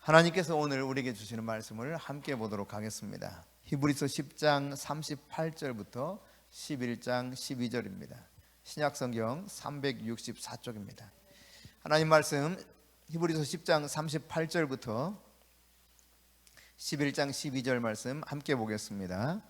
하나님께서 오늘 우리에게 주시는 말씀을 함께 보도록 하겠습니다. 히브리서 10장 38절부터 11장 12절입니다. 신약성경 364쪽입니다. 하나님 말씀 히브리서 10장 38절부터 11장 12절 말씀 함께 보겠습니다.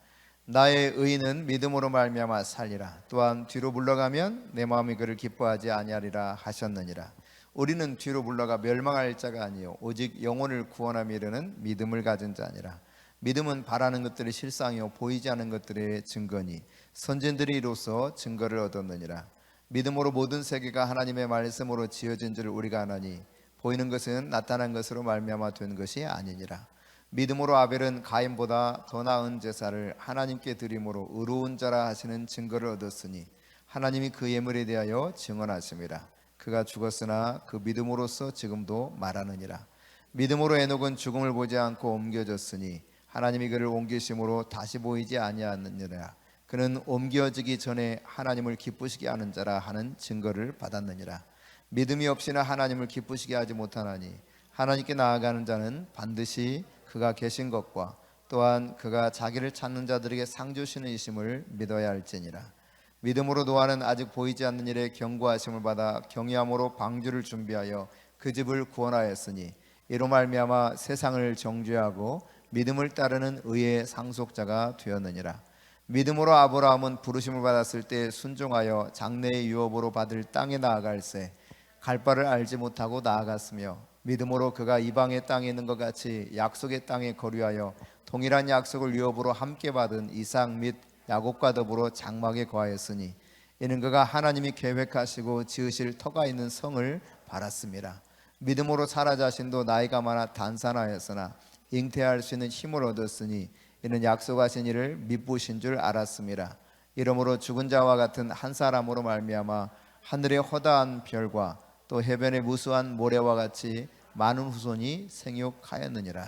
나의 의인은 믿음으로 말미암아 살리라. 또한 뒤로 물러가면 내 마음이 그를 기뻐하지 아니하리라 하셨느니라. 우리는 뒤로 물러가 멸망할 자가 아니요 오직 영혼을 구원하며 이르는 믿음을 가진 자니라. 믿음은 바라는 것들의 실상이요 보이지 않는 것들의 증거니 선진들이 이로써 증거를 얻었느니라. 믿음으로 모든 세계가 하나님의 말씀으로 지어진 줄 우리가 아나니 보이는 것은 나타난 것으로 말미암아 된 것이 아니니라. 믿음으로 아벨은 가인보다 더 나은 제사를 하나님께 드림으로 의로운 자라 하시는 증거를 얻었으니 하나님이 그 예물에 대하여 증언하심이라. 그가 죽었으나 그 믿음으로써 지금도 말하느니라. 믿음으로 에녹은 죽음을 보지 않고 옮겨졌으니 하나님이 그를 옮기심으로 다시 보이지 아니하느니라. 그는 옮겨지기 전에 하나님을 기쁘시게 하는 자라 하는 증거를 받았느니라. 믿음이 없이나 하나님을 기쁘시게 하지 못하나니 하나님께 나아가는 자는 반드시 그가 계신 것과 또한 그가 자기를 찾는 자들에게 상 주시는 이심을 믿어야 할지니라. 믿음으로 노아는 아직 보이지 않는 일에 경고하심을 받아 경외함으로 방주를 준비하여 그 집을 구원하였으니 이로 말미암아 세상을 정죄하고 믿음을 따르는 의의 상속자가 되었느니라. 믿음으로 아브라함은 부르심을 받았을 때 순종하여 장래의 유업으로 받을 땅에 나아갈새 갈 바를 알지 못하고 나아갔으며 믿음으로 그가 이방의 땅에 있는 것 같이 약속의 땅에 거류하여 동일한 약속을 유업으로 함께 받은 이삭 및 야곱과 더불어 장막에 거하였으니 이는 그가 하나님이 계획하시고 지으실 터가 있는 성을 바랐습니다. 믿음으로 사라 자신도 나이가 많아 단산하였으나 잉태할 수 있는 힘을 얻었으니 이는 약속하신 이를 미쁘신 줄 알았습니다. 이러므로 죽은 자와 같은 한 사람으로 말미암아 하늘의 허다한 별과 또 해변의 무수한 모래와 같이 많은 후손이 생육하였느니라.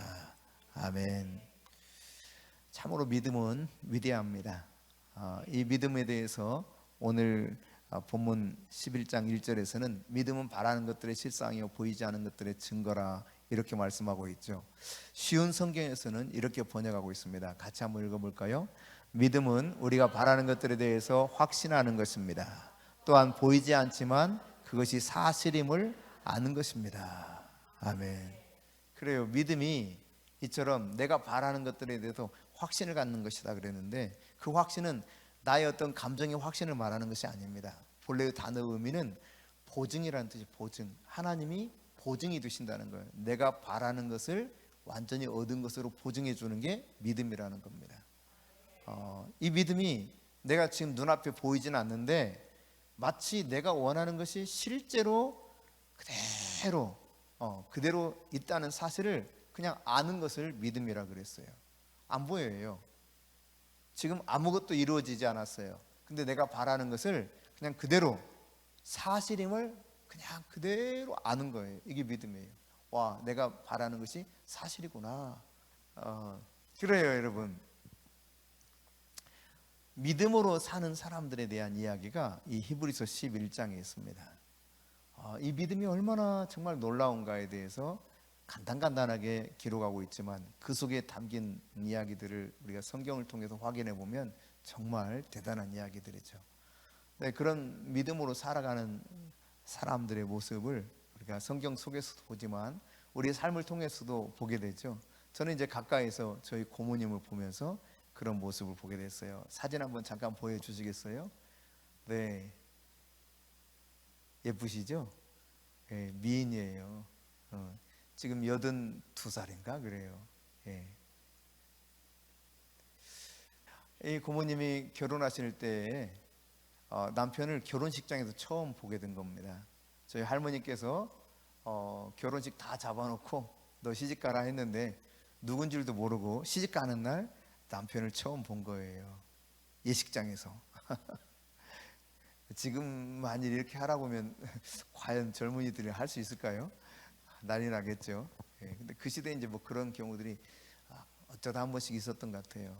아멘. 참으로 믿음은 위대합니다. 이 믿음에 대해서 오늘 본문 11장 1절에서는 믿음은 바라는 것들의 실상이요 보이지 않는 것들의 증거라 이렇게 말씀하고 있죠. 쉬운 성경에서는 이렇게 번역하고 있습니다. 같이 한번 읽어볼까요? 믿음은 우리가 바라는 것들에 대해서 확신하는 것입니다. 또한 보이지 않지만 그것이 사실임을 아는 것입니다. 아멘. 그래요. 믿음이 이처럼 내가 바라는 것들에 대해서 확신을 갖는 것이다 그랬는데 그 확신은 나의 어떤 감정의 확신을 말하는 것이 아닙니다. 본래의 단어 의미는 보증이라는 뜻이 보증. 하나님이 보증이 되신다는 거예요. 내가 바라는 것을 완전히 얻은 것으로 보증해 주는 게 믿음이라는 겁니다. 이 믿음이 내가 지금 눈앞에 보이지는 않는데 마치 내가 원하는 것이 실제로 그대로 있다는 사실을 그냥 아는 것을 믿음이라 그랬어요. 안 보여요. 지금 아무것도 이루어지지 않았어요. 근데 내가 바라는 것을 그냥 그대로 사실임을 그냥 그대로 아는 거예요. 이게 믿음이에요. 와, 내가 바라는 것이 사실이구나. 그래요, 여러분. 믿음으로 사는 사람들에 대한 이야기가 이 히브리서 11장에 있습니다. 이 믿음이 얼마나 정말 놀라운가에 대해서 간단하게 기록하고 있지만 그 속에 담긴 이야기들을 우리가 성경을 통해서 확인해 보면 정말 대단한 이야기들이죠. 네, 그런 믿음으로 살아가는 사람들의 모습을 우리가 성경 속에서도 보지만 우리의 삶을 통해서도 보게 되죠. 저는 이제 가까이서 저희 고모님을 보면서 그런 모습을 보게 됐어요. 사진 한번 잠깐 보여주시겠어요? 네, 예쁘시죠? 네, 미인이에요. 지금 82살인가 그래요. 예. 이 고모님이 결혼하실 때 남편을 결혼식장에서 처음 보게 된 겁니다. 저희 할머니께서 결혼식 다 잡아놓고 너 시집 가라 했는데 누군 줄도 모르고 시집 가는 날 남편을 처음 본 거예요. 예식장에서. 지금 만일 이렇게 하라고 하면 과연 젊은이들이 할 수 있을까요? 난리 나겠죠. 근데 그 시대에 이제 뭐 그런 경우들이 어쩌다 한 번씩 있었던 것 같아요.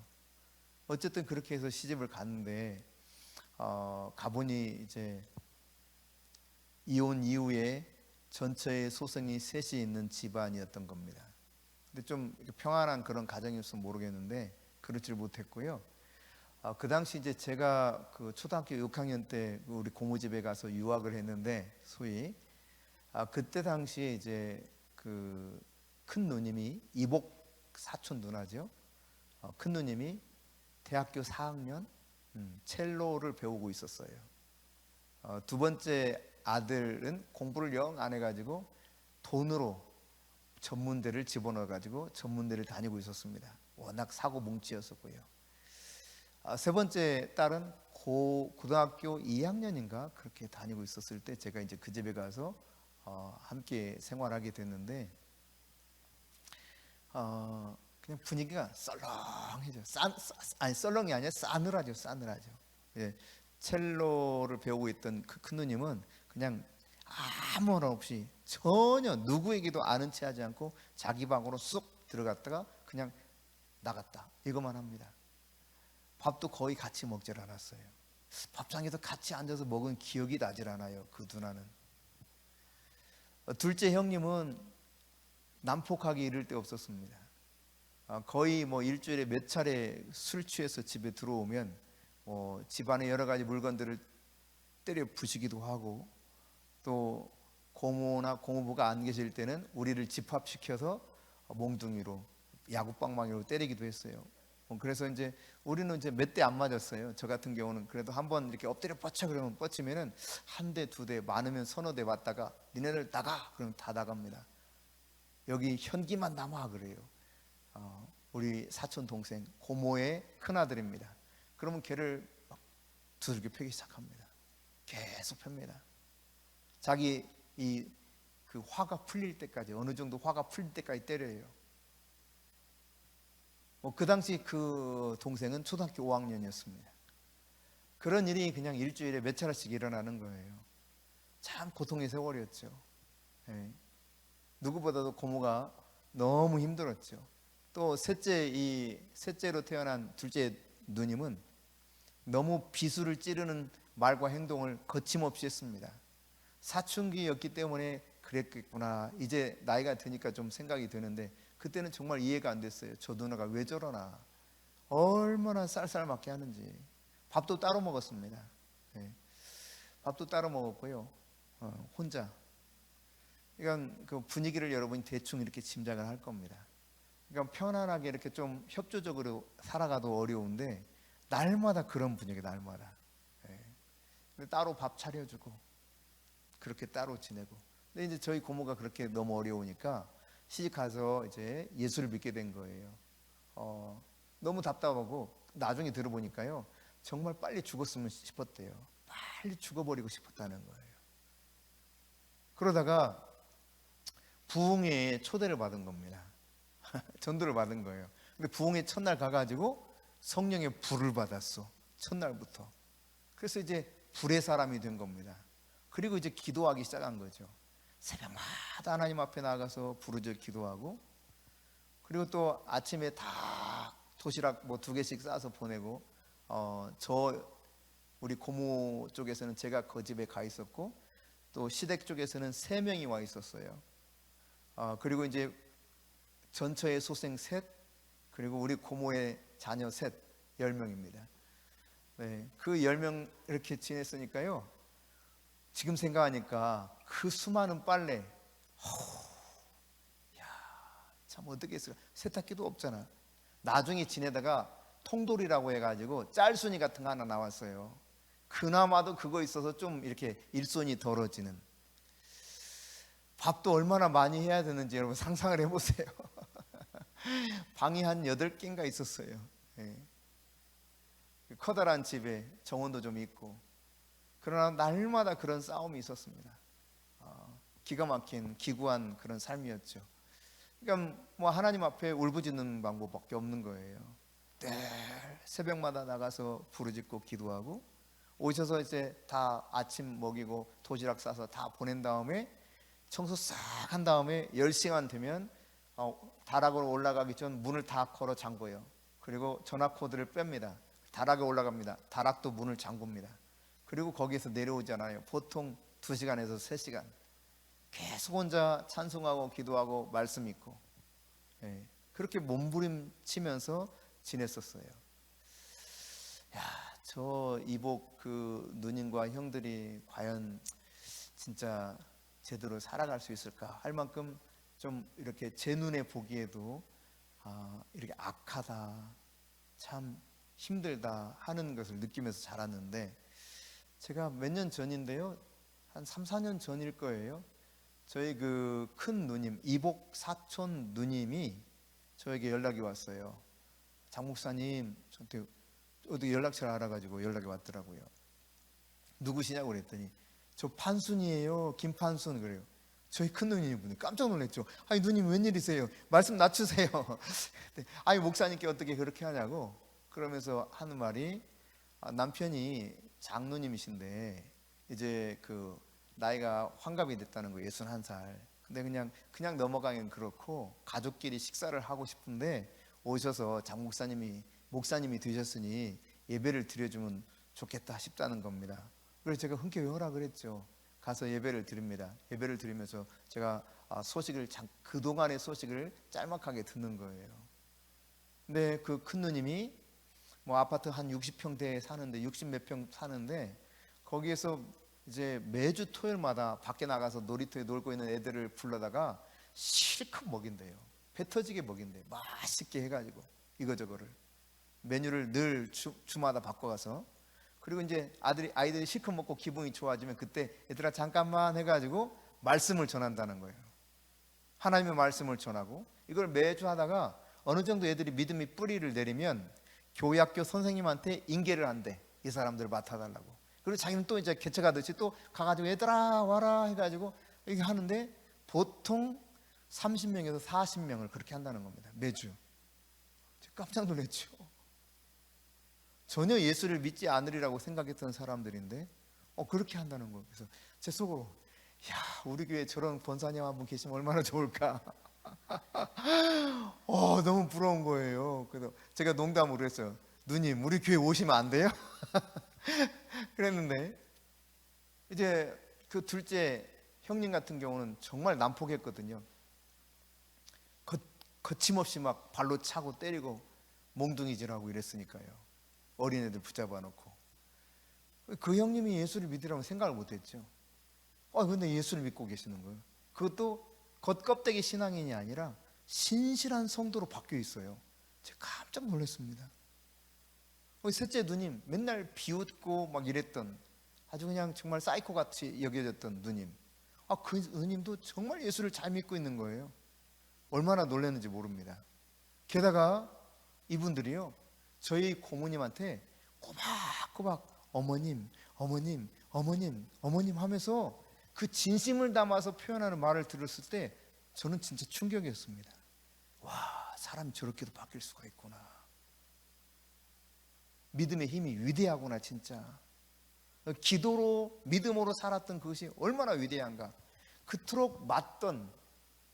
어쨌든 그렇게 해서 시집을 갔는데 가보니 이제 이혼 이후에 전처의 소생이 셋이 있는 집안이었던 겁니다. 근데 좀 이렇게 평안한 그런 가정이었으면 모르겠는데 그렇지를 못했고요. 그 당시 이제 제가 그 초등학교 6학년 때 우리 고모 집에 가서 유학을 했는데 소위 그때 당시에 이제 그 큰 누님이 이복 사촌 누나죠. 큰 누님이 대학교 4학년 첼로를 배우고 있었어요. 두 번째 아들은 공부를 영 안 해가지고 돈으로 전문대를 집어넣어가지고 전문대를 다니고 있었습니다. 워낙 사고 뭉치였었고요. 세 번째 딸은 고등학교 2학년인가 그렇게 다니고 있었을 때 제가 이제 그 집에 가서 함께 생활하게 됐는데 그냥 분위기가 썰렁해져. 아니 썰렁이 아니라 싸늘하죠, 싸늘하죠. 예, 첼로를 배우고 있던 그 큰 누님은 그냥 아무 말 없이 전혀 누구에게도 아는 체 하지 않고 자기 방으로 쑥 들어갔다가 그냥 나갔다 이것만 합니다. 밥도 거의 같이 먹질 않았어요. 밥상에서 같이 앉아서 먹은 기억이 나질 않아요. 그 누나는. 둘째 형님은 난폭하기 이를 데 없었습니다. 거의 뭐 일주일에 몇 차례 술 취해서 집에 들어오면 집안의 여러 가지 물건들을 때려 부시기도 하고 또 고모나 고모부가 안 계실 때는 우리를 집합시켜서 몽둥이로 야구방망이로 때리기도 했어요. 그래서 이제 우리는 이제 몇 대 안 맞았어요. 저 같은 경우는 그래도 한번 이렇게 엎드려 뻗쳐 그러면 뻗치면은 한 대, 두 대, 많으면 서너 대 맞다가 니네들 나가 그러면 다 나갑니다. 여기 현기만 남아 그래요. 우리 사촌 동생 고모의 큰 아들입니다. 그러면 걔를 막 두들겨 패기 시작합니다. 계속 팹니다. 자기 그 화가 풀릴 때까지 어느 정도 화가 풀릴 때까지 때려요. 그 당시 그 동생은 초등학교 5학년이었습니다. 그런 일이 그냥 일주일에 몇 차례씩 일어나는 거예요. 참 고통의 세월이었죠. 네. 누구보다도 고모가 너무 힘들었죠. 또 셋째로 태어난 둘째 누님은 너무 비수를 찌르는 말과 행동을 거침없이 했습니다. 사춘기였기 때문에 그랬겠구나. 이제 나이가 드니까 좀 생각이 드는데 그때는 정말 이해가 안 됐어요. 저 누나가 왜 저러나. 얼마나 쌀쌀맞게 하는지. 밥도 따로 먹었습니다. 네. 밥도 따로 먹었고요. 혼자. 이건 그 분위기를 여러분이 대충 이렇게 짐작을 할 겁니다. 그러니까 편안하게 이렇게 좀 협조적으로 살아가도 어려운데 날마다 그런 분위기, 날마다. 네. 근데 따로 밥 차려주고 그렇게 따로 지내고. 근데 이제 저희 고모가 그렇게 너무 어려우니까 시집 가서 이제 예수를 믿게 된 거예요. 너무 답답하고 나중에 들어보니까요 정말 빨리 죽었으면 싶었대요. 빨리 죽어버리고 싶었다는 거예요. 그러다가 부흥회에 초대를 받은 겁니다. 전도를 받은 거예요. 근데 부흥회 첫날 가가지고 성령의 불을 받았어. 첫날부터. 그래서 이제 불의 사람이 된 겁니다. 그리고 이제 기도하기 시작한 거죠. 새벽마다 하나님 앞에 나가서 부르짖어 기도하고 그리고 또 아침에 다 도시락 뭐 2개씩 싸서 보내고 우리 고모 쪽에서는 제가 그 집에 가 있었고 또 시댁 쪽에서는 3명이 와 있었어요. 그리고 이제 전처의 소생 셋 그리고 우리 고모의 자녀 셋 10명입니다. 네, 그 10명 이렇게 지냈으니까요. 지금 생각하니까 그 수많은 빨래 참 어떻게 했을까. 세탁기도 없잖아. 나중에 지내다가 통돌이라고 해가지고 짤순이 같은 거 하나 나왔어요. 그나마도 그거 있어서 좀 이렇게 일손이 덜어지는. 밥도 얼마나 많이 해야 되는지 여러분 상상을 해보세요. 방이 한 8개인가 있었어요. 네. 커다란 집에 정원도 좀 있고 그러나 날마다 그런 싸움이 있었습니다. 기가 막힌 기구한 그런 삶이었죠. 그러니까 뭐 하나님 앞에 울부짖는 방법밖에 없는 거예요. 늘 새벽마다 나가서 부르짖고 기도하고 오셔서 이제 다 아침 먹이고 도시락 싸서 다 보낸 다음에 청소 싹 한 다음에 10시간 되면 다락으로 올라가기 전 문을 다 걸어 잠궈요. 그리고 전화 코드를 뺍니다. 다락에 올라갑니다. 다락도 문을 잠굽니다. 그리고 거기에서 내려오잖아요. 보통 2시간에서 3시간 계속 혼자 찬송하고 기도하고 말씀 읽고 예, 그렇게 몸부림치면서 지냈었어요. 야, 저 이복 그 누님과 형들이 과연 진짜 제대로 살아갈 수 있을까 할 만큼 좀 이렇게 제 눈에 보기에도 이렇게 악하다, 참 힘들다 하는 것을 느끼면서 자랐는데, 제가 몇 년 전인데요, 한 3, 4년 전일 거예요. 저희 그 큰 누님, 이복 사촌 누님이 저에게 연락이 왔어요. 장 목사님, 저한테 어떻게 연락처를 알아가지고 연락이 왔더라고요. 누구시냐고 그랬더니 저 판순이에요, 김판순. 그래요. 저희 큰 누님이 깜짝 놀랐죠. 아니 누님 웬일이세요? 말씀 낮추세요. 아니 목사님께 어떻게 그렇게 하냐고. 그러면서 하는 말이 남편이 장누님이신데 이제 그 나이가 환갑이 됐다는 거예요. 61살. 근데 그냥 넘어가긴 그렇고 가족끼리 식사를 하고 싶은데 오셔서 장 목사님이 드셨으니 예배를 드려주면 좋겠다 싶다는 겁니다. 그래서 제가 흔쾌히 허락을 했죠. 가서 예배를 드립니다. 예배를 드리면서 제가 그동안의 소식을 짤막하게 듣는 거예요. 근데 그 큰 누님이 뭐 아파트 한 60평대에 사는데 60 몇 평 사는데 거기에서 이제 매주 토요일마다 밖에 나가서 놀이터에 놀고 있는 애들을 불러다가 실컷 먹인대요. 배 터지게 먹인대요. 맛있게 해가지고 이거저거를 메뉴를 늘 주마다 바꿔가서. 그리고 이제 아이들이 실컷 먹고 기분이 좋아지면 그때 얘들아 잠깐만 해가지고 말씀을 전한다는 거예요. 하나님의 말씀을 전하고 이걸 매주 하다가 어느 정도 애들이 믿음이 뿌리를 내리면 교회학교 선생님한테 인계를 한대. 이 사람들을 맡아달라고. 그리고 자기는 또 이제 개척하듯이 또 가가지고 얘들아 와라 해가지고 이렇게 하는데 보통 30명에서 40명을 그렇게 한다는 겁니다. 매주. 깜짝 놀랐죠. 전혀 예수를 믿지 않으리라고 생각했던 사람들인데 그렇게 한다는 거예요. 그래서 제 속으로 야, 우리 교회에 저런 권사님 한 분 계시면 얼마나 좋을까. 너무 부러운 거예요. 그래서 제가 농담으로 했어요. 누님 우리 교회 오시면 안 돼요? 그랬는데 이제 그 둘째 형님 같은 경우는 정말 난폭했거든요. 거침없이 막 발로 차고 때리고 몽둥이질하고 이랬으니까요. 어린애들 붙잡아 놓고. 그 형님이 예수를 믿으라고 생각을 못했죠. 근데 예수를 믿고 계시는 거예요. 그것도 겉껍데기 신앙인이 아니라 신실한 성도로 바뀌어 있어요. 제가 깜짝 놀랐습니다. 셋째 누님 맨날 비웃고 막 이랬던 아주 그냥 정말 사이코같이 여겨졌던 누님. 그 누님도 정말 예수를 잘 믿고 있는 거예요. 얼마나 놀랐는지 모릅니다. 게다가 이분들이요, 저희 고모님한테 꼬박꼬박 어머님 하면서 그 진심을 담아서 표현하는 말을 들었을 때 저는 진짜 충격이었습니다. 와, 사람이 저렇게도 바뀔 수가 있구나. 믿음의 힘이 위대하구나 진짜. 기도로 믿음으로 살았던 그것이 얼마나 위대한가. 그토록 맞던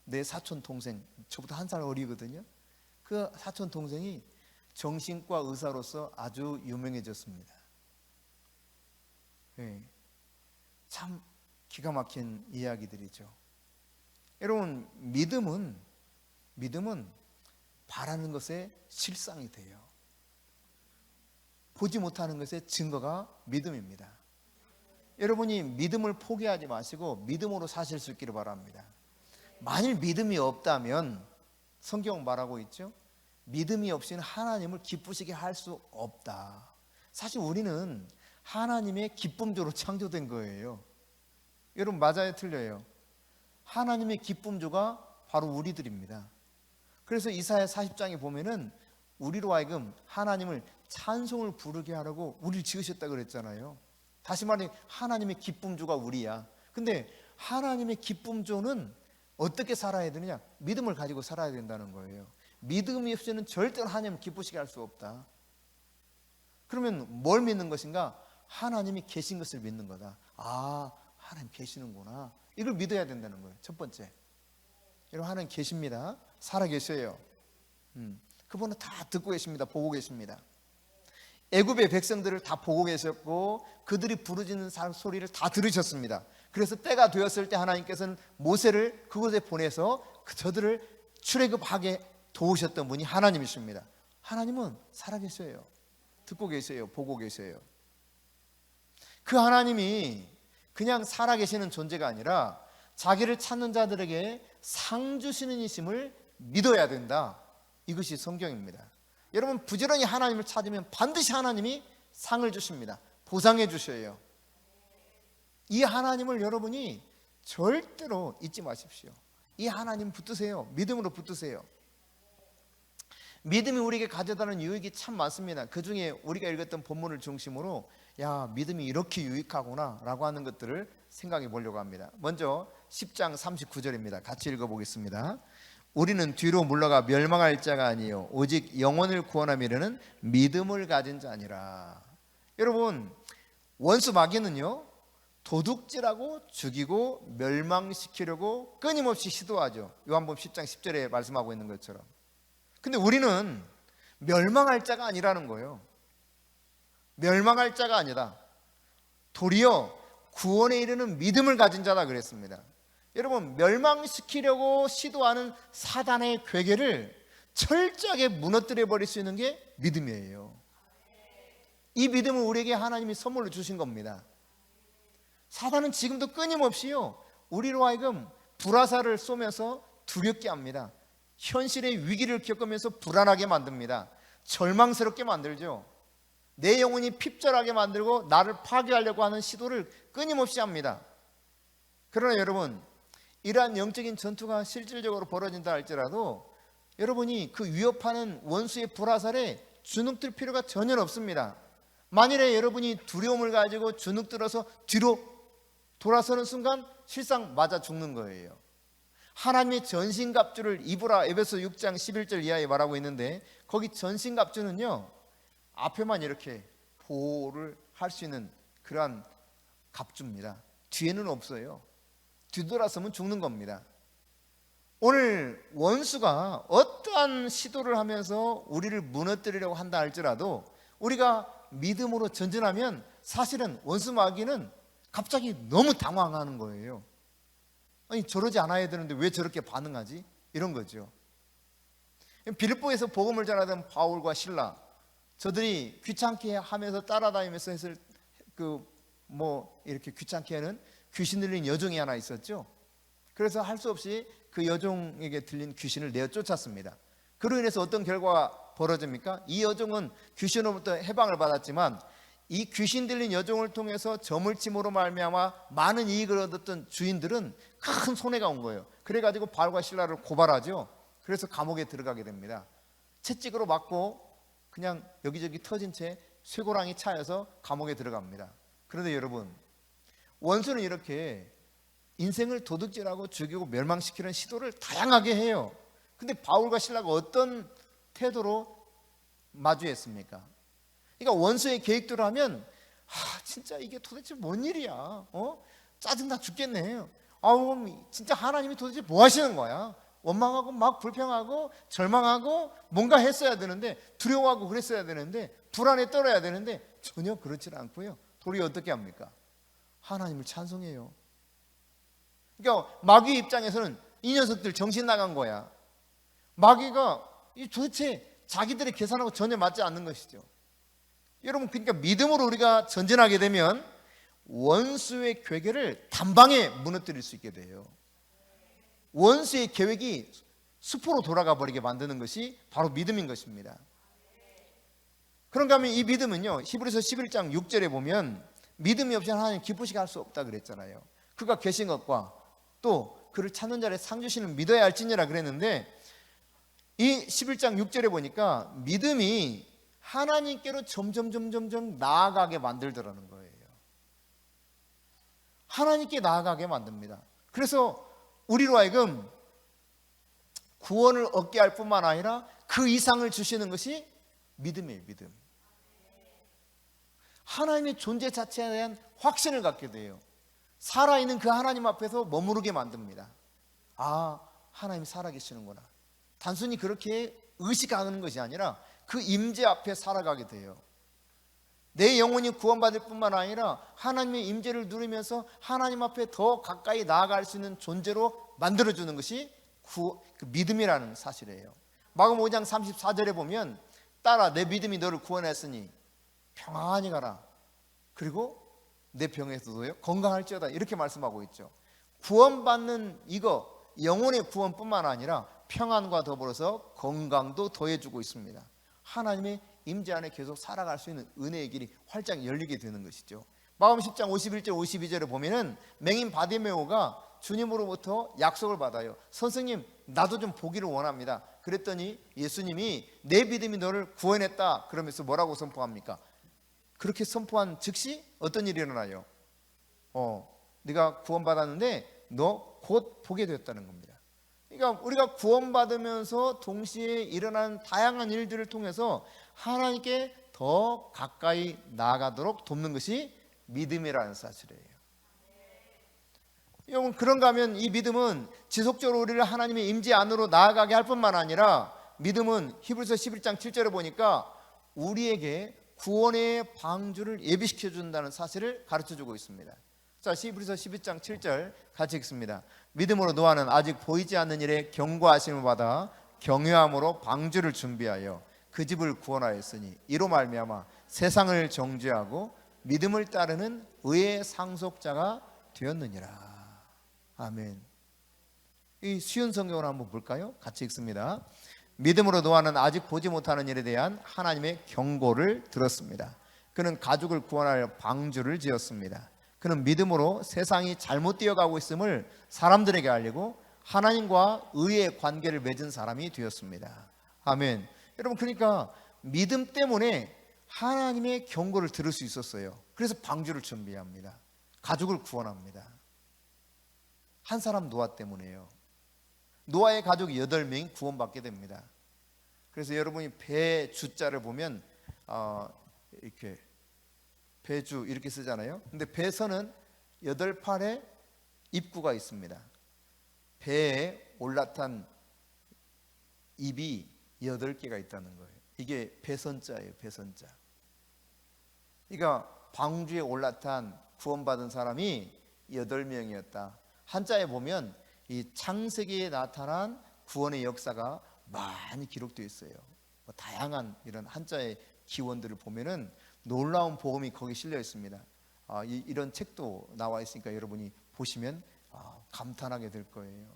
내 사촌 동생, 저보다 한 살 어리거든요. 그 사촌 동생이 정신과 의사로서 아주 유명해졌습니다. 네. 참 기가 막힌 이야기들이죠. 여러분 믿음은 바라는 것의 실상이 돼요. 보지 못하는 것의 증거가 믿음입니다. 여러분이 믿음을 포기하지 마시고 믿음으로 사실 수 있기를 바랍니다. 만일 믿음이 없다면 성경 말하고 있죠. 믿음이 없이는 하나님을 기쁘시게 할 수 없다. 사실 우리는 하나님의 기쁨조로 창조된 거예요. 여러분 맞아요 틀려요? 하나님의 기쁨조가 바로 우리들입니다. 그래서 이사야 40장에 보면은 우리로 하여금 하나님을 찬송을 부르게 하라고 우리를 지으셨다 그랬잖아요. 다시 말해 하나님의 기쁨조가 우리야. 근데 하나님의 기쁨조는 어떻게 살아야 되느냐? 믿음을 가지고 살아야 된다는 거예요. 믿음이 없이는 절대로 하나님을 기쁘시게 할 수 없다. 그러면 뭘 믿는 것인가? 하나님이 계신 것을 믿는 거다. 하나님 계시는구나. 이걸 믿어야 된다는 거예요. 첫 번째. 여러분 하나님 계십니다. 살아 계셔요. 그분은 다 듣고 계십니다. 보고 계십니다. 애굽의 백성들을 다 보고 계셨고 그들이 부르짖는 소리를 다 들으셨습니다. 그래서 때가 되었을 때 하나님께서는 모세를 그곳에 보내서 저들을 출애굽하게 도우셨던 분이 하나님이십니다. 하나님은 살아계셔요. 듣고 계세요. 보고 계세요. 그 하나님이 그냥 살아계시는 존재가 아니라 자기를 찾는 자들에게 상 주시는 이심을 믿어야 된다. 이것이 성경입니다. 여러분, 부지런히 하나님을 찾으면 반드시 하나님이 상을 주십니다. 보상해 주셔요. 이 하나님을 여러분이 절대로 잊지 마십시오. 이 하나님 붙드세요. 믿음으로 붙드세요. 믿음이 우리에게 가져다는 유익이 참 많습니다. 그 중에 우리가 읽었던 본문을 중심으로 야, 믿음이 이렇게 유익하구나 라고 하는 것들을 생각해 보려고 합니다. 먼저 10장 39절입니다. 같이 읽어보겠습니다. 우리는 뒤로 물러가 멸망할 자가 아니요 오직 영혼을 구원하미려는 믿음을 가진 자니라. 여러분, 원수 마귀는요 도둑질하고 죽이고 멸망시키려고 끊임없이 시도하죠. 요한복음 10장 10절에 말씀하고 있는 것처럼. 근데 우리는 멸망할 자가 아니라는 거예요. 멸망할 자가 아니다. 도리어 구원에 이르는 믿음을 가진 자다 그랬습니다. 여러분, 멸망시키려고 시도하는 사단의 괴계를 철저하게 무너뜨려 버릴 수 있는 게 믿음이에요. 이 믿음을 우리에게 하나님이 선물로 주신 겁니다. 사단은 지금도 끊임없이요 우리로 하여금 불화살을 쏘면서 두렵게 합니다. 현실의 위기를 겪으면서 불안하게 만듭니다. 절망스럽게 만들죠. 내 영혼이 핍절하게 만들고 나를 파괴하려고 하는 시도를 끊임없이 합니다. 그러나 여러분, 이러한 영적인 전투가 실질적으로 벌어진다 할지라도 여러분이 그 위협하는 원수의 불화살에 주눅들 필요가 전혀 없습니다. 만일에 여러분이 두려움을 가지고 주눅들어서 뒤로 돌아서는 순간 실상 맞아 죽는 거예요. 하나님의 전신갑주를 입으라, 에베소 6장 11절 이하에 말하고 있는데, 거기 전신갑주는요 앞에만 이렇게 보호를 할 수 있는 그러한 갑주입니다. 뒤에는 없어요. 뒤돌아서면 죽는 겁니다. 오늘 원수가 어떠한 시도를 하면서 우리를 무너뜨리려고 한다 할지라도 우리가 믿음으로 전진하면 사실은 원수 마귀는 갑자기 너무 당황하는 거예요. 아니, 저러지 않아야 되는데 왜 저렇게 반응하지? 이런 거죠. 빌립보에서 복음을 전하던 바울과 실라, 저들이 귀찮게 하면서 따라다니면서 했을 이렇게 귀찮게 하는 귀신 들린 여종이 하나 있었죠. 그래서 할 수 없이 그 여종에게 들린 귀신을 내어 쫓았습니다. 그로 인해서 어떤 결과가 벌어집니까? 이 여종은 귀신으로부터 해방을 받았지만 이 귀신 들린 여종을 통해서 저물침으로 말미암아 많은 이익을 얻었던 주인들은 큰 손해가 온 거예요. 그래가지고 바울과 실라를 고발하죠. 그래서 감옥에 들어가게 됩니다. 채찍으로 맞고 그냥 여기저기 터진 채 쇠고랑이 차여서 감옥에 들어갑니다. 그런데 여러분, 원수는 이렇게 인생을 도둑질하고 죽이고 멸망시키는 시도를 다양하게 해요. 근데 바울과 실라가 어떤 태도로 마주했습니까? 그러니까 원수의 계획대로 하면 진짜 이게 도대체 뭔 일이야? 짜증나 죽겠네. 진짜 하나님이 도대체 뭐 하시는 거야? 원망하고 막 불평하고 절망하고 뭔가 했어야 되는데, 두려워하고 그랬어야 되는데, 불안에 떨어야 되는데 전혀 그렇지 않고요. 도리어 어떻게 합니까? 하나님을 찬송해요. 그러니까 마귀 입장에서는 이 녀석들 정신 나간 거야. 마귀가 도대체 자기들의 계산하고 전혀 맞지 않는 것이죠. 여러분, 그러니까 믿음으로 우리가 전진하게 되면 원수의 괴계를 단방에 무너뜨릴 수 있게 돼요. 원수의 계획이 수포로 돌아가 버리게 만드는 것이 바로 믿음인 것입니다. 그런가 하면 이 믿음은요, 히브리서 11장 6절에 보면 믿음이 없이 하나님 기쁘시게 할 수 없다 그랬잖아요. 그가 계신 것과 또 그를 찾는 자를 상 주시는 믿어야 할지니라 그랬는데, 이 11장 6절에 보니까 믿음이 하나님께로 점점 나아가게 만들더라는 거예요. 하나님께 나아가게 만듭니다. 그래서 우리로 하여금 구원을 얻게 할 뿐만 아니라 그 이상을 주시는 것이 믿음이에요. 믿음. 하나님의 존재 자체에 대한 확신을 갖게 돼요. 살아있는 그 하나님 앞에서 머무르게 만듭니다. 하나님이 살아계시는구나. 단순히 그렇게 의식하는 것이 아니라 그 임재 앞에 살아가게 돼요. 내 영혼이 구원받을 뿐만 아니라 하나님의 임재를 누리면서 하나님 앞에 더 가까이 나아갈 수 있는 존재로 만들어주는 것이 그 믿음이라는 사실이에요. 마가복음 5장 34절에 보면 딸아 내 믿음이 너를 구원했으니 평안히 가라. 그리고 내 병에서도요 건강할지어다 이렇게 말씀하고 있죠. 구원받는 이거 영혼의 구원뿐만 아니라 평안과 더불어서 건강도 더해주고 있습니다. 하나님의 임재 안에 계속 살아갈 수 있는 은혜의 길이 활짝 열리게 되는 것이죠. 마가복음 10장 51절 52절에 보면은 맹인 바디메오가 주님으로부터 약속을 받아요. 선생님 나도 좀 보기를 원합니다. 그랬더니 예수님이 내 믿음이 너를 구원했다 그러면서 뭐라고 선포합니까? 그렇게 선포한 즉시 어떤 일이 일어나요? 네가 구원받았는데 너 곧 보게 되었다는 겁니다. 그러니까 우리가 구원받으면서 동시에 일어나는 다양한 일들을 통해서 하나님께 더 가까이 나아가도록 돕는 것이 믿음이라는 사실이에요. 여러분 그런가 하면 이 믿음은 지속적으로 우리를 하나님의 임재 안으로 나아가게 할 뿐만 아니라 믿음은 히브리서 11장 7절에 보니까 우리에게 구원의 방주를 예비시켜 준다는 사실을 가르쳐주고 있습니다. 자, 히브리서 12장 7절 같이 읽습니다. 믿음으로 노아는 아직 보이지 않는 일에 경고하심을 받아 경외함으로 방주를 준비하여 그 집을 구원하였으니 이로 말미암아 세상을 정죄하고 믿음을 따르는 의의 상속자가 되었느니라. 아멘. 이 쉬운 성경을 한번 볼까요? 같이 읽습니다. 믿음으로 노아는 아직 보지 못하는 일에 대한 하나님의 경고를 들었습니다. 그는 가족을 구원하여 방주를 지었습니다. 그는 믿음으로 세상이 잘못 되어가고 있음을 사람들에게 알리고 하나님과 의의 관계를 맺은 사람이 되었습니다. 아멘. 여러분 그러니까 믿음 때문에 하나님의 경고를 들을 수 있었어요. 그래서 방주를 준비합니다. 가족을 구원합니다. 한 사람 노아 때문에요. 노아의 가족이 8명이 구원받게 됩니다. 그래서 여러분이 배 주자를 보면 이렇게 배주 이렇게 쓰잖아요. 근데 배선은 8팔에 입구가 있습니다. 배에 올라탄 입이 8개가 있다는 거예요. 이게 배선자예요. 배선자. 그러니까 방주에 올라탄 구원받은 사람이 8명이었다. 한자에 보면 이 창세기에 나타난 구원의 역사가 많이 기록되어 있어요. 다양한 이런 한자의 기원들을 보면은 놀라운 복음이 거기 실려 있습니다. 이런 책도 나와 있으니까 여러분이 보시면 감탄하게 될 거예요.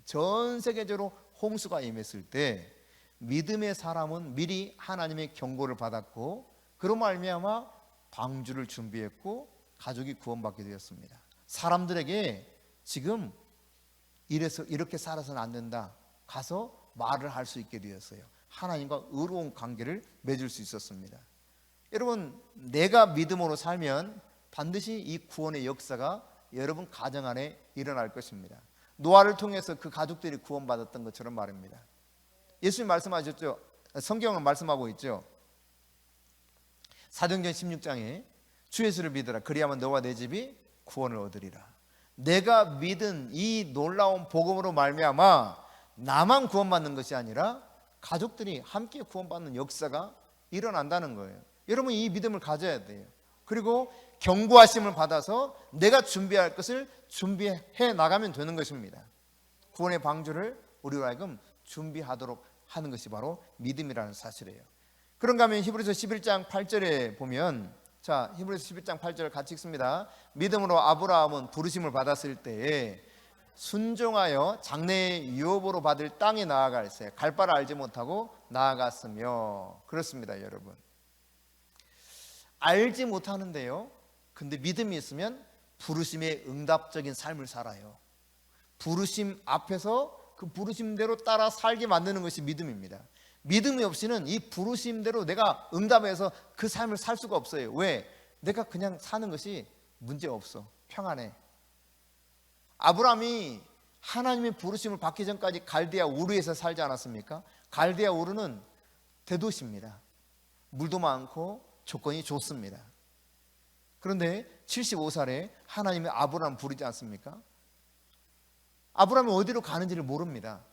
전 세계적으로 홍수가 임했을 때 믿음의 사람은 미리 하나님의 경고를 받았고 그로 말미암아 방주를 준비했고 가족이 구원받게 되었습니다. 사람들에게 지금 이렇게 살아서는 안 된다. 가서 말을 할 수 있게 되었어요. 하나님과 의로운 관계를 맺을 수 있었습니다. 여러분 내가 믿음으로 살면 반드시 이 구원의 역사가 여러분 가정 안에 일어날 것입니다. 노아를 통해서 그 가족들이 구원받았던 것처럼 말입니다. 예수님 말씀하셨죠. 성경은 말씀하고 있죠. 사도행전 16장에 주 예수를 믿으라 그리하면 너와 내 집이 구원을 얻으리라. 내가 믿은 이 놀라운 복음으로 말미암아 나만 구원받는 것이 아니라 가족들이 함께 구원받는 역사가 일어난다는 거예요. 여러분 이 믿음을 가져야 돼요. 그리고 경고하심을 받아서 내가 준비할 것을 준비해 나가면 되는 것입니다. 구원의 방주를 우리로 하여금 준비하도록 하는 것이 바로 믿음이라는 사실이에요. 그런가 하면 히브리서 11장 8절에 보면 자 히브리서 11장 8절을 같이 읽습니다. 믿음으로 아브라함은 부르심을 받았을 때에 순종하여 장래의 유업으로 받을 땅에 나아갈새 갈 바를 알지 못하고 나아갔으며 그렇습니다. 여러분 알지 못하는데요 근데 믿음이 있으면 부르심의 응답적인 삶을 살아요. 부르심 앞에서 그 부르심대로 따라 살게 만드는 것이 믿음입니다. 믿음이 없이는 이 부르심대로 내가 응답해서 그 삶을 살 수가 없어요. 왜? 내가 그냥 사는 것이 문제없어. 평안해. 아브라함이 하나님의 부르심을 받기 전까지 갈대아 우르에서 살지 않았습니까? 갈대아 우르는 대도시입니다. 물도 많고 조건이 좋습니다. 그런데 75살에 하나님이 아브라함 부르지 않습니까? 아브라함이 어디로 가는지를 모릅니다.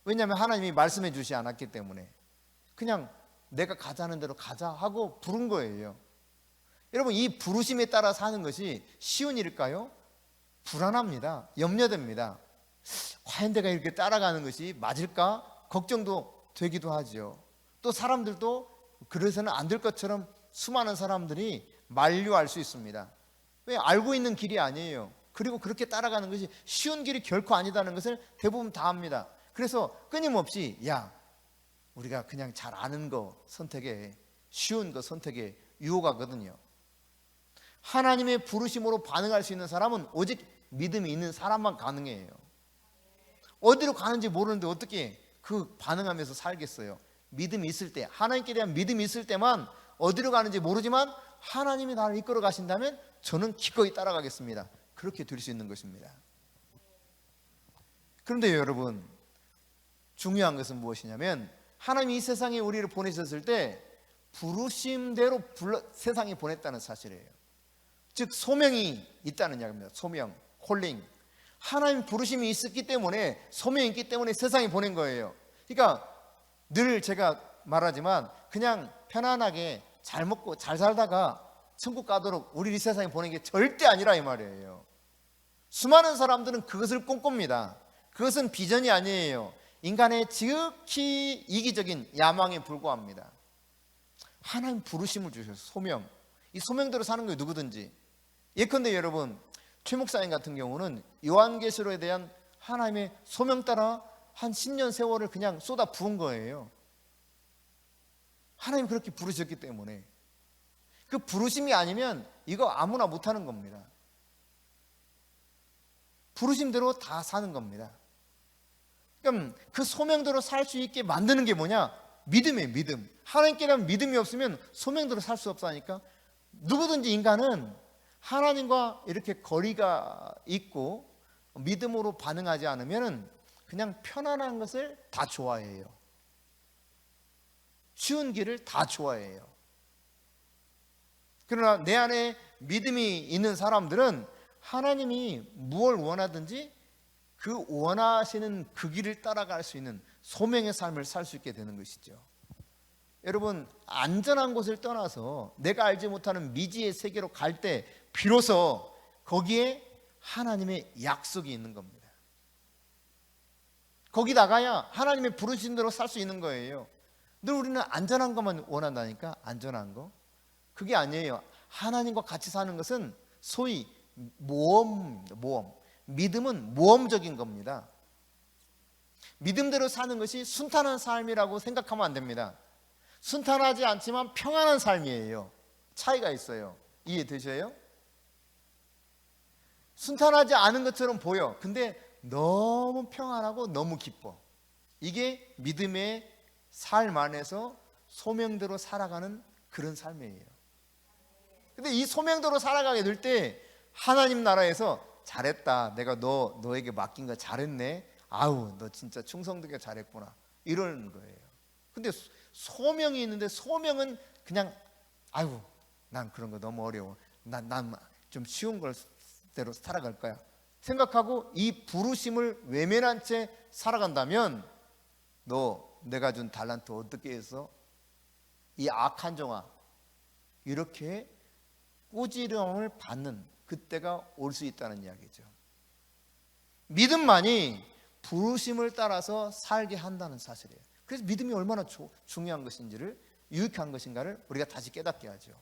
왜냐하면 하나님이 말씀해 주지 않았기 때문에 그냥 내가 가자는 대로 가자 하고 부른 거예요. 여러분 이 부르심에 따라 사는 것이 쉬운 일일까요? 불안합니다. 염려됩니다. 과연 내가 이렇게 따라가는 것이 맞을까? 걱정도 되기도 하죠. 또 사람들도 그래서는 안 될 것처럼 수많은 사람들이 만류할 수 있습니다. 왜? 알고 있는 길이 아니에요. 그리고 그렇게 따라가는 것이 쉬운 길이 결코 아니다는 것을 대부분 다 압니다. 그래서 끊임없이 야, 우리가 그냥 잘 아는 거 선택해, 쉬운 거 선택해 유혹하거든요. 하나님의 부르심으로 반응할 수 있는 사람은 오직 믿음이 있는 사람만 가능해요. 어디로 가는지 모르는데 어떻게 그 반응하면서 살겠어요? 믿음이 있을 때, 하나님께 대한 믿음이 있을 때만 어디로 가는지 모르지만 하나님이 나를 이끌어 가신다면 저는 기꺼이 따라가겠습니다. 그렇게 될 수 있는 것입니다. 그런데 여러분, 중요한 것은 무엇이냐면 하나님이 이 세상에 우리를 보내셨을 때 부르심대로 세상에 보냈다는 사실이에요. 즉 소명이 있다는 이야기입니다. 소명, 콜링. 하나님 부르심이 있었기 때문에, 소명이 있기 때문에 세상에 보낸 거예요. 그러니까 늘 제가 말하지만 그냥 편안하게 잘 먹고 잘 살다가 천국 가도록 우리 이 세상에 보낸 게 절대 아니라 이 말이에요. 수많은 사람들은 그것을 꿈꿉니다. 그것은 비전이 아니에요. 인간의 지극히 이기적인 야망에 불과합니다. 하나님 부르심을 주셔서 소명, 이 소명대로 사는 거예요. 누구든지. 예컨대 여러분, 최 목사님 같은 경우는 요한계시록에 대한 하나님의 소명 따라 한 10년 세월을 그냥 쏟아 부은 거예요. 하나님 그렇게 부르셨기 때문에. 그 부르심이 아니면 이거 아무나 못하는 겁니다. 부르심대로 다 사는 겁니다. 그럼 그 소명대로 살 수 있게 만드는 게 뭐냐? 믿음이에요. 믿음. 하나님께 대한 믿음이 없으면 소명대로 살 수 없다니까. 누구든지 인간은 하나님과 이렇게 거리가 있고 믿음으로 반응하지 않으면 그냥 편안한 것을 다 좋아해요. 쉬운 길을 다 좋아해요. 그러나 내 안에 믿음이 있는 사람들은 하나님이 무엇을 원하든지 그 원하시는 그 길을 따라갈 수 있는 소명의 삶을 살 수 있게 되는 것이죠. 여러분, 안전한 곳을 떠나서 내가 알지 못하는 미지의 세계로 갈 때 비로소 거기에 하나님의 약속이 있는 겁니다. 거기 나가야 하나님의 부르신 대로 살 수 있는 거예요. 늘 우리는 안전한 것만 원한다니까. 안전한 거 그게 아니에요. 하나님과 같이 사는 것은 소위 모험. 믿음은 모험적인 겁니다. 믿음대로 사는 것이 순탄한 삶이라고 생각하면 안 됩니다. 순탄하지 않지만 평안한 삶이에요. 차이가 있어요. 이해되셔요? 순탄하지 않은 것처럼 보여. 근데 너무 평안하고 너무 기뻐. 이게 믿음의 삶 안에서 소명대로 살아가는 그런 삶이에요. 근데 이 소명대로 살아가게 될 때 하나님 나라에서 잘했다. 내가 너에게 맡긴 거 잘했네. 아우, 너 진짜 충성되게 잘했구나. 이러는 거예요. 근데 소명이 있는데 소명은 그냥 아유, 난 그런 거 너무 어려워. 난 좀 쉬운 걸대로 살아갈 거야. 생각하고 이 부르심을 외면한 채 살아간다면 너 내가 준 달란트 어떻게 해서 이 악한 종아 이렇게 꾸지람을 받는 그때가 올 수 있다는 이야기죠. 믿음만이 부르심을 따라서 살게 한다는 사실이에요. 그래서 믿음이 얼마나 중요한 것인지를, 유익한 것인가를 우리가 다시 깨닫게 하죠.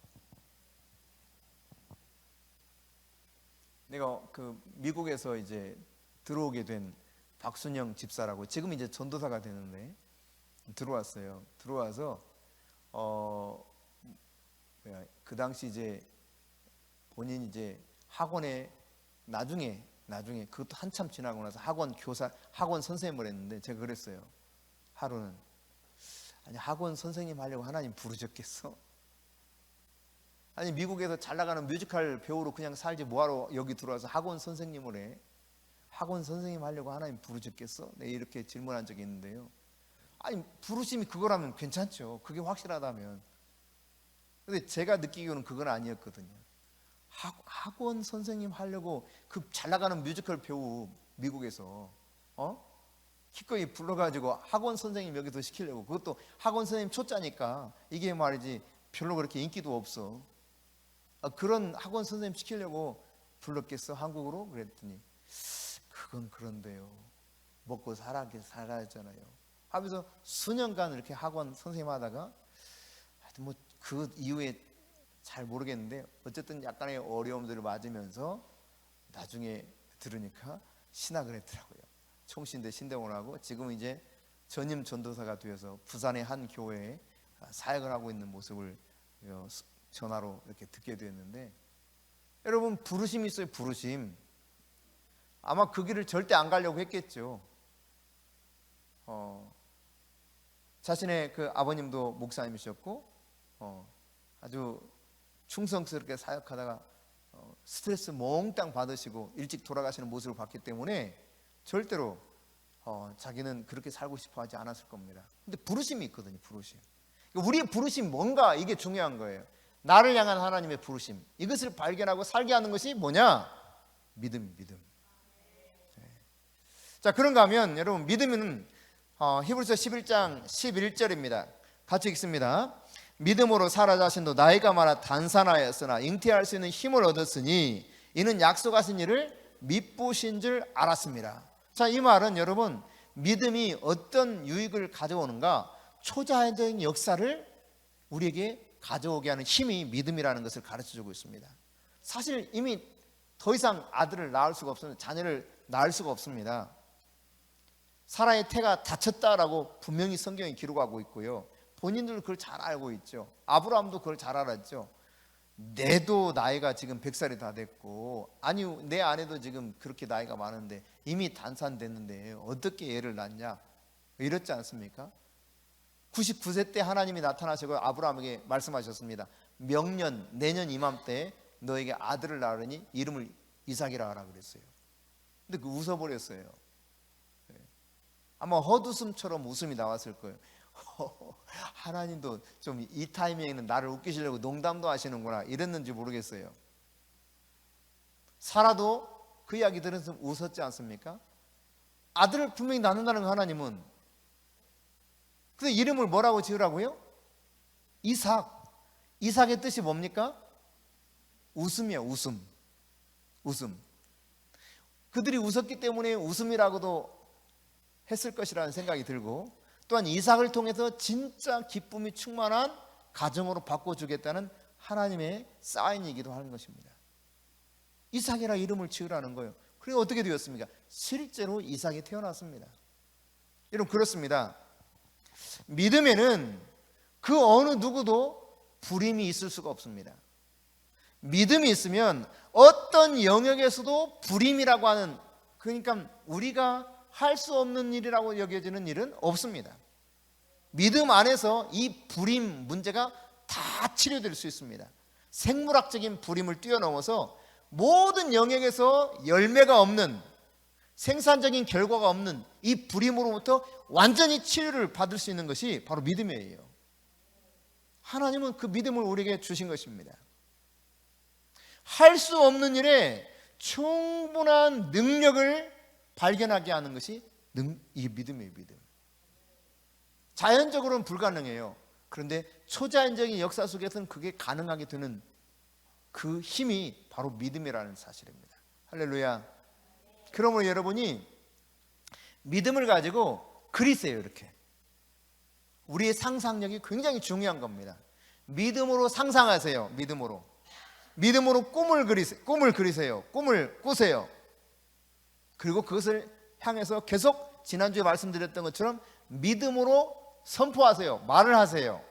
내가 그 미국에서 이제 들어오게 된 박순영 집사라고, 지금 이제 전도사가 되는데 들어왔어요. 들어와서 그 당시 이제 본인이 이제 학원에 나중에 그것도 한참 지나고 나서 학원 선생님을 했는데 제가 그랬어요. 하루는 아니, 학원 선생님 하려고 하나님 부르셨겠어? 아니, 미국에서 잘 나가는 뮤지컬 배우로 그냥 살지 뭐하러 여기 들어와서 학원 선생님을 해? 학원 선생님 하려고 하나님 부르셨겠어? 네, 이렇게 질문한 적이 있는데요. 아니, 부르심이 그거라면 괜찮죠. 그게 확실하다면. 근데 제가 느끼기로는 그건 아니었거든요. 학원 선생님 하려고 그 잘 나가는 뮤지컬 배우 미국에서 기꺼이 불러가지고 학원 선생님 여기서 시키려고, 그것도 학원 선생님 초짜니까 이게 말이지 별로 그렇게 인기도 없어. 그런 학원 선생님 시키려고 불렀겠어 한국으로? 그랬더니 그건 그런데요, 먹고 살아야잖아요. 하면서 수년간 이렇게 학원 선생님 하다가 하여튼 뭐 그 이후에 잘 모르겠는데 어쨌든 약간의 어려움들을 맞으면서 나중에 들으니까 신학을 했더라고요. 총신대 신대원을 하고 지금은 이제 전임 전도사가 되어서 부산의 한 교회에 사역을 하고 있는 모습을 전화로 이렇게 듣게 되었는데, 여러분 부르심이 있어요. 부르심. 아마 그 길을 절대 안 가려고 했겠죠. 자신의 그 아버님도 목사님이셨고 아주 충성스럽게 사역하다가 스트레스 몽땅 받으시고 일찍 돌아가시는 모습을 봤기 때문에 절대로 자기는 그렇게 살고 싶어 하지 않았을 겁니다. 근데 부르심이 있거든요. 부르심. 우리의 부르심 뭔가, 이게 중요한 거예요. 나를 향한 하나님의 부르심, 이것을 발견하고 살게 하는 것이 뭐냐? 믿음. 자, 그런가 하면 여러분, 믿음은 히브리서 11장 11절입니다. 같이 읽습니다. 믿음으로 사라 자신도 나이가 많아 단산하였으나 잉태할 수 있는 힘을 얻었으니 이는 약속하신 일을 미쁘신 줄 알았습니다. 자, 이 말은 여러분, 믿음이 어떤 유익을 가져오는가, 초자연적인 역사를 우리에게 가져오게 하는 힘이 믿음이라는 것을 가르쳐주고 있습니다. 사실 이미 더 이상 아들을 낳을 수가 없습니다. 자녀를 낳을 수가 없습니다. 사라의 태가 다쳤다라고 분명히 성경이 기록하고 있고요. 본인들도 그걸 잘 알고 있죠. 아브라함도 그걸 잘 알았죠. 내도 나이가 지금 100살이 다 됐고, 아니 내 아내도 지금 그렇게 나이가 많은데 이미 단산됐는데 어떻게 애를 낳냐, 이렇지 않습니까? 99세 때 하나님이 나타나시고 아브라함에게 말씀하셨습니다. 명년 내년 이맘때 너에게 아들을 낳으니 이름을 이삭이라 하라 그랬어요. 근데 그 웃어버렸어요. 아마 헛웃음처럼 웃음이 나왔을 거예요. 하나님도 좀 이 타이밍에는 나를 웃기시려고 농담도 하시는구나, 이랬는지 모르겠어요. 사라도 그 이야기 들으면서 웃었지 않습니까? 아들을 분명히 낳는다는 하나님은. 근데 이름을 뭐라고 지으라고요? 이삭. 이삭의 뜻이 뭡니까? 웃음이야. 웃음. 그들이 웃었기 때문에 웃음이라고도 했을 것이라는 생각이 들고, 또한 이삭을 통해서 진짜 기쁨이 충만한 가정으로 바꿔주겠다는 하나님의 사인이기도 하는 것입니다. 이삭이라 이름을 지으라는 거예요. 그리고 어떻게 되었습니까? 실제로 이삭이 태어났습니다. 여러분, 그렇습니다. 믿음에는 그 어느 누구도 불임이 있을 수가 없습니다. 믿음이 있으면 어떤 영역에서도 불임이라고 하는, 그러니까 우리가 할 수 없는 일이라고 여겨지는 일은 없습니다. 믿음 안에서 이 불임 문제가 다 치료될 수 있습니다. 생물학적인 불임을 뛰어넘어서 모든 영역에서 열매가 없는, 생산적인 결과가 없는 이 불임으로부터 완전히 치료를 받을 수 있는 것이 바로 믿음이에요. 하나님은 그 믿음을 우리에게 주신 것입니다. 할 수 없는 일에 충분한 능력을 발견하게 하는 것이 이 믿음이에요. 믿음. 자연적으로는 불가능해요. 그런데 초자연적인 역사 속에서는 그게 가능하게 되는 그 힘이 바로 믿음이라는 사실입니다. 할렐루야. 그러므로 여러분이 믿음을 가지고 그리세요. 이렇게 우리의 상상력이 굉장히 중요한 겁니다. 믿음으로 상상하세요. 믿음으로 꿈을 그리세요. 꿈을 꾸세요. 그리고 그것을 향해서 계속 지난주에 말씀드렸던 것처럼 믿음으로 선포하세요. 말을 하세요.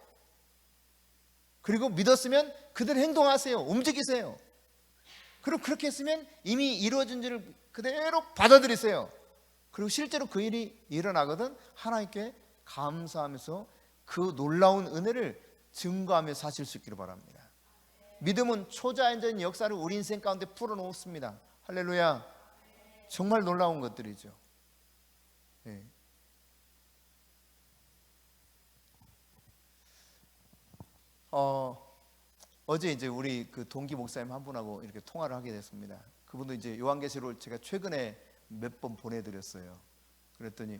그리고 믿었으면 그대로 행동하세요. 움직이세요. 그리고 그렇게 했으면 이미 이루어진 일을 그대로 받아들이세요. 그리고 실제로 그 일이 일어나거든 하나님께 감사하면서 그 놀라운 은혜를 증거하며 사실 수 있기를 바랍니다. 믿음은 초자연적인 역사를 우리 인생 가운데 풀어놓습니다. 할렐루야. 정말 놀라운 것들이죠. 네. 어제 이제 우리 그 동기 목사님 한 분하고 이렇게 통화를 하게 됐습니다. 그분도 이제 요한계시록을 제가 최근에 몇 번 보내드렸어요. 그랬더니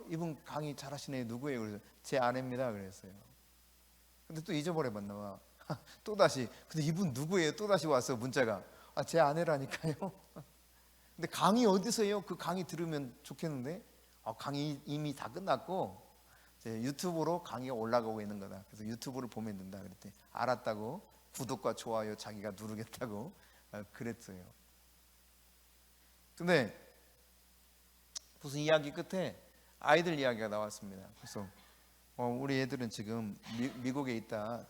이분 강의 잘하시네. 누구예요? 그래서 제 아내입니다. 그랬어요. 근데 또 잊어버려봤나 봐. 또다시 근데 이분 누구예요? 또다시 왔어 문자가. 제 아내라니까요. 근데 강의 어디서 해요? 그 강의 들으면 좋겠는데. 강의 이미 다 끝났고 이제 유튜브로 강의가 올라가고 있는 거다. 그래서 유튜브를 보면 된다 그랬더니 알았다고 구독과 좋아요 자기가 누르겠다고 그랬어요. 근데 무슨 이야기 끝에 아이들 이야기가 나왔습니다. 그래서 우리 애들은 지금 미국에 있다,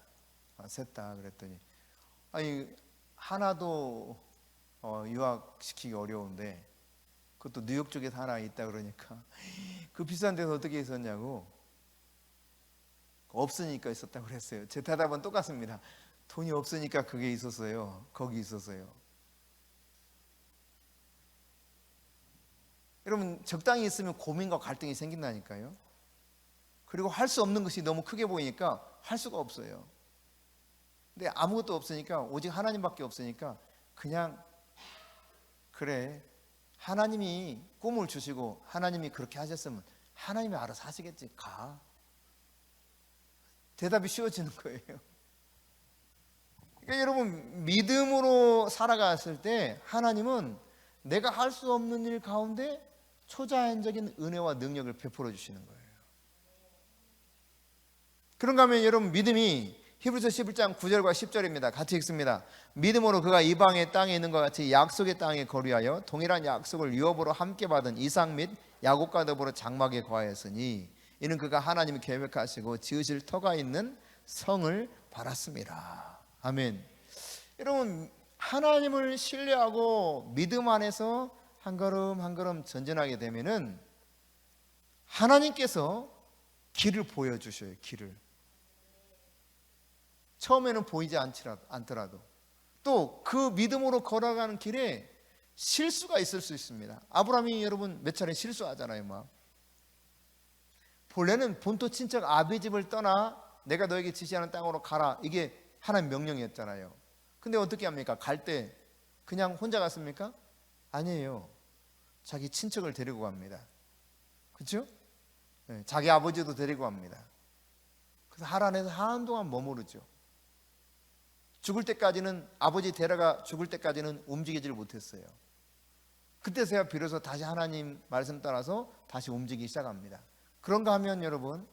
셋 다. 그랬더니 아니 하나도 유학시키기 어려운데 그것도 뉴욕 쪽에 하나 있다 그러니까 그 비싼 데서 어떻게 있었냐고. 없으니까 있었다고 그랬어요. 제 대답은 똑같습니다. 돈이 없으니까 그게 있었어요. 거기 있었어요. 여러분 적당히 있으면 고민과 갈등이 생긴다니까요. 그리고 할 수 없는 것이 너무 크게 보이니까 할 수가 없어요. 근데 아무것도 없으니까 오직 하나님밖에 없으니까 그냥 그래 하나님이 꿈을 주시고 하나님이 그렇게 하셨으면 하나님이 알아서 하시겠지 가. 대답이 쉬워지는 거예요. 그러니까 여러분 믿음으로 살아갔을 때 하나님은 내가 할 수 없는 일 가운데 초자연적인 은혜와 능력을 베풀어 주시는 거예요. 그런가 하면 여러분 믿음이 히브리서 11장 9절과 10절입니다. 같이 읽습니다. 믿음으로 그가 이방의 땅에 있는 것 같이 약속의 땅에 거류하여 동일한 약속을 유업으로 함께 받은 이삭 및 야곱과 더불어 장막에 거하였으니 이는 그가 하나님이 계획하시고 지으실 터가 있는 성을 받았습니다. 아멘. 여러분 하나님을 신뢰하고 믿음 안에서 한 걸음 한 걸음 전진하게 되면은 하나님께서 길을 보여주셔요. 길을. 처음에는 보이지 않더라도 또 그 믿음으로 걸어가는 길에 실수가 있을 수 있습니다. 아브라함이 여러분 몇 차례 실수하잖아요. 막 본래는 본토 친척 아비 집을 떠나 내가 너에게 지시하는 땅으로 가라. 이게 하나님 명령이었잖아요. 근데 어떻게 합니까? 갈 때 그냥 혼자 갔습니까? 아니에요. 자기 친척을 데리고 갑니다. 그렇죠? 네, 자기 아버지도 데리고 갑니다. 그래서 하란에서 한동안 머무르죠. 죽을 때까지는 아버지 데려가 죽을 때까지는 움직이지를 못했어요. 그때서야 비로소 다시 하나님 말씀 따라서 다시 움직이기 시작합니다. 그런가 하면 여러분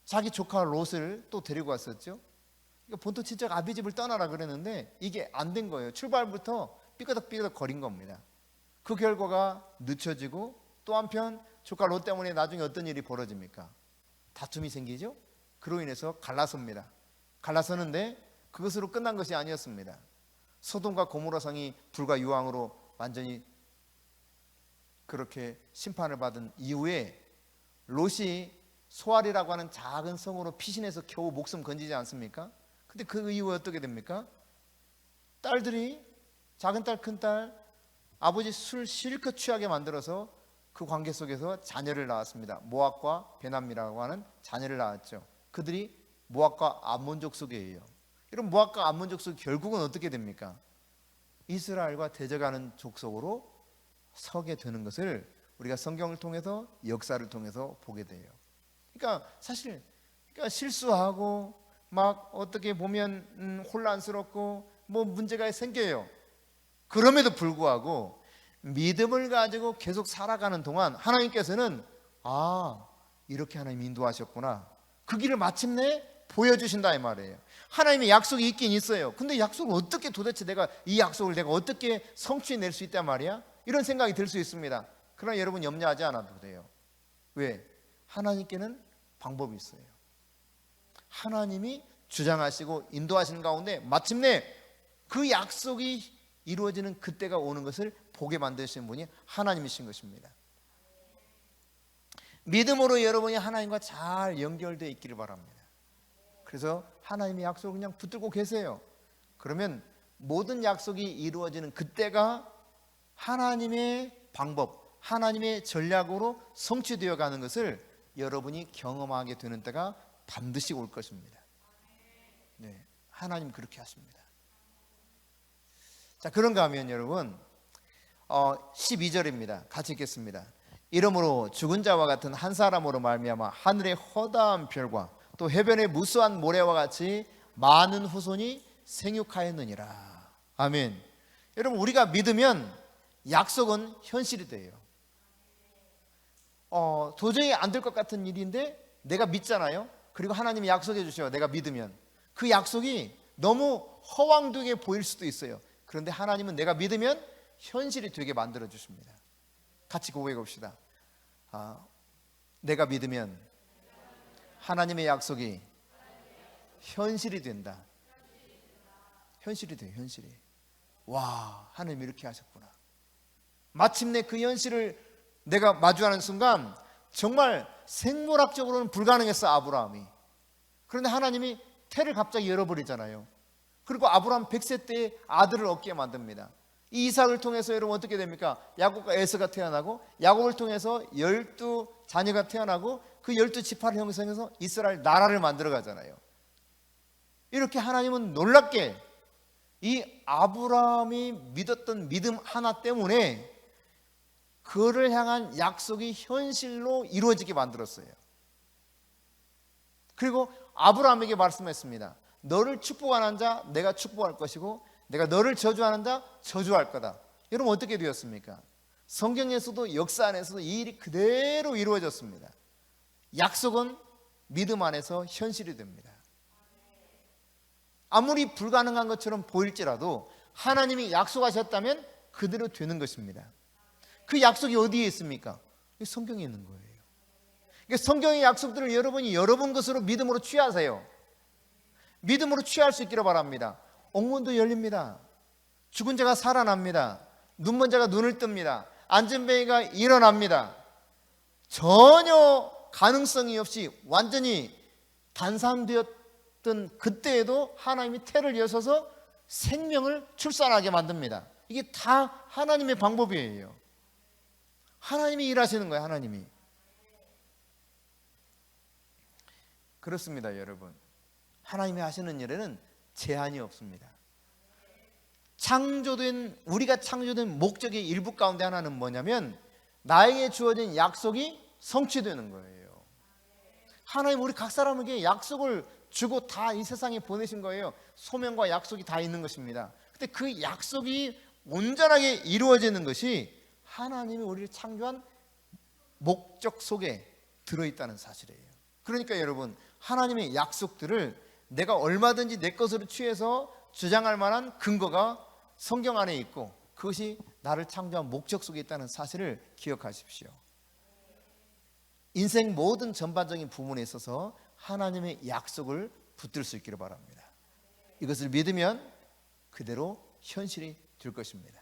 자기 조카 롯을 또 데리고 왔었죠. 그러니까 본토 친척 아비 집을 떠나라 그랬는데 이게 안 된 거예요. 출발부터 삐그덕삐그덕 거린 겁니다. 그 결과가 늦춰지고 또 한편 조카 롯 때문에 나중에 어떤 일이 벌어집니까? 다툼이 생기죠. 그로 인해서 갈라섭니다. 갈라서는데 그것으로 끝난 것이 아니었습니다. 소돔과 고모라 성이 불과 유황으로 완전히 그렇게 심판을 받은 이후에 롯이 소알이라고 하는 작은 성으로 피신해서 겨우 목숨 건지지 않습니까? 근데 그 이후에 어떻게 됩니까? 딸들이 작은 딸, 큰 딸, 아버지 술 실컷 취하게 만들어서 그 관계 속에서 자녀를 낳았습니다. 모압과 베남이라고 하는 자녀를 낳았죠. 그들이 모압과 암몬족 속이에요. 이런 모압과 암몬족 속 결국은 어떻게 됩니까? 이스라엘과 대적하는 족속으로 서게 되는 것을 우리가 성경을 통해서 역사를 통해서 보게 돼요. 그러니까 사실 실수하고 막 어떻게 보면 혼란스럽고 뭐 문제가 생겨요. 그럼에도 불구하고 믿음을 가지고 계속 살아가는 동안 하나님께서는 이렇게 하나님 인도하셨구나. 그 길을 마침내 보여주신다 이 말이에요. 하나님의 약속이 있긴 있어요. 근데 약속을 어떻게 도대체 이 약속을 내가 어떻게 성취해낼 수 있단 말이야? 이런 생각이 들 수 있습니다. 그러나 여러분 염려하지 않아도 돼요. 왜? 하나님께는 방법이 있어요. 하나님이 주장하시고 인도하시는 가운데 마침내 그 약속이 이루어지는 그때가 오는 것을 보게 만드시는 분이 하나님이신 것입니다. 믿음으로 여러분이 하나님과 잘 연결되어 있기를 바랍니다. 그래서 하나님의 약속을 그냥 붙들고 계세요. 그러면 모든 약속이 이루어지는 그때가 하나님의 방법, 하나님의 전략으로 성취되어 가는 것을 여러분이 경험하게 되는 때가 반드시 올 것입니다. 네, 하나님 그렇게 하십니다. 자, 그런가 하면 여러분 12절입니다. 같이 읽겠습니다. 이러므로 죽은 자와 같은 한 사람으로 말미암아 하늘의 허다한 별과 또 해변의 무수한 모래와 같이 많은 후손이 생육하였느니라. 아멘. 여러분 우리가 믿으면 약속은 현실이 돼요. 도저히 안 될 것 같은 일인데 내가 믿잖아요. 그리고 하나님이 약속해 주셔요. 내가 믿으면. 그 약속이 너무 허황되게 보일 수도 있어요. 그런데 하나님은 내가 믿으면 현실이 되게 만들어 주십니다. 같이 고백해 봅시다. 내가 믿으면 하나님의 약속이 현실이 된다. 현실이 돼요. 현실이. 와, 하나님 이렇게 하셨구나. 마침내 그 현실을 내가 마주하는 순간 정말 생물학적으로는 불가능했어, 아브라함이. 그런데 하나님이 태를 갑자기 열어버리잖아요. 그리고 아브라함 100세 때에 아들을 얻게 만듭니다. 이 이삭을 통해서 여러분 어떻게 됩니까? 야곱과 에서가 태어나고, 야곱을 통해서 12 자녀가 태어나고, 그 12지파를 형성해서 이스라엘 나라를 만들어 가잖아요. 이렇게 하나님은 놀랍게 이 아브라함이 믿었던 믿음 하나 때문에 그를 향한 약속이 현실로 이루어지게 만들었어요. 그리고 아브라함에게 말씀했습니다. 너를 축복하는 자 내가 축복할 것이고, 내가 너를 저주하는 자 저주할 거다. 여러분 어떻게 되었습니까? 성경에서도 역사 안에서도 이 일이 그대로 이루어졌습니다. 약속은 믿음 안에서 현실이 됩니다. 아무리 불가능한 것처럼 보일지라도 하나님이 약속하셨다면 그대로 되는 것입니다. 그 약속이 어디에 있습니까? 성경에 있는 거예요. 그러니까 성경의 약속들을 여러분이 여러분 것으로 믿음으로 취하세요. 믿음으로 취할 수 있기를 바랍니다. 옥문도 열립니다. 죽은 자가 살아납니다. 눈먼 자가 눈을 뜹니다. 안전뱅이가 일어납니다. 전혀 가능성이 없이 완전히 단상되었던 그때에도 하나님이 태를 여셔서 생명을 출산하게 만듭니다. 이게 다 하나님의 방법이에요. 하나님이 일하시는 거예요. 하나님이. 그렇습니다, 여러분. 하나님이 하시는 일에는 제한이 없습니다. 우리가 창조된 목적의 일부 가운데 하나는 뭐냐면 나에게 주어진 약속이 성취되는 거예요. 하나님 우리 각 사람에게 약속을 주고 다 이 세상에 보내신 거예요. 소명과 약속이 다 있는 것입니다. 근데 그 약속이 온전하게 이루어지는 것이 하나님이 우리를 창조한 목적 속에 들어있다는 사실이에요. 그러니까 여러분, 하나님의 약속들을 내가 얼마든지 내 것으로 취해서 주장할 만한 근거가 성경 안에 있고, 그것이 나를 창조한 목적 속에 있다는 사실을 기억하십시오. 인생 모든 전반적인 부분에 있어서 하나님의 약속을 붙들 수 있기를 바랍니다. 이것을 믿으면 그대로 현실이 될 것입니다.